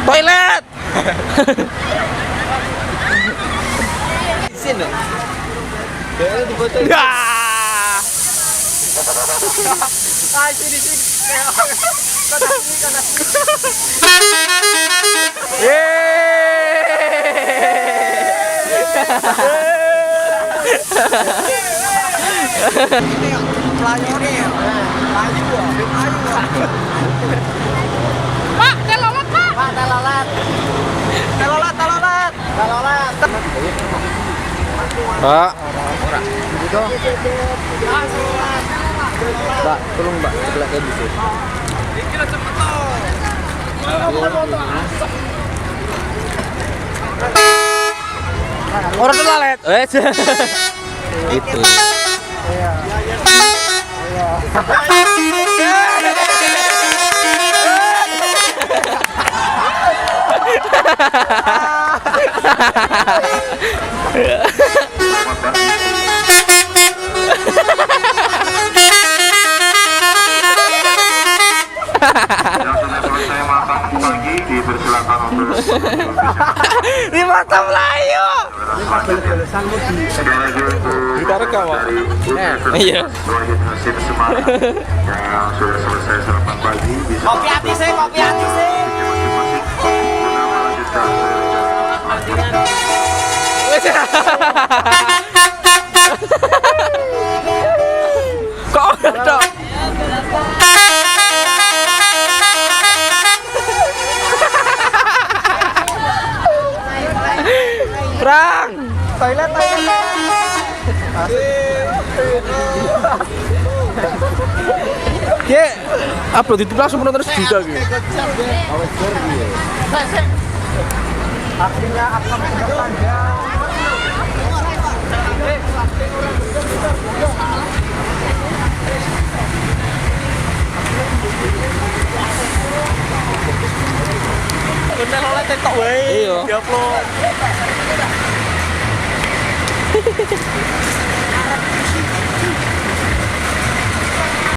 Toilet. Sini. Ya. Ah, sini. Pak, telolet, Pak. Pak, telolet. Pak. Mbak, tolong Mbak, sebelah kayak gitu. Orang telolet. Itu. Di mata Melayu. Kita rekam, Pak. Iya. Yang sudah selesai sarapan pagi bisa Kopi hati sih. Kok ada? Perang. Toilet. Ye, upload itu langsung penonton sejuta gitu. Akhirnya akan panjang. Bener oleh TikTok wae. Iya. Diupload.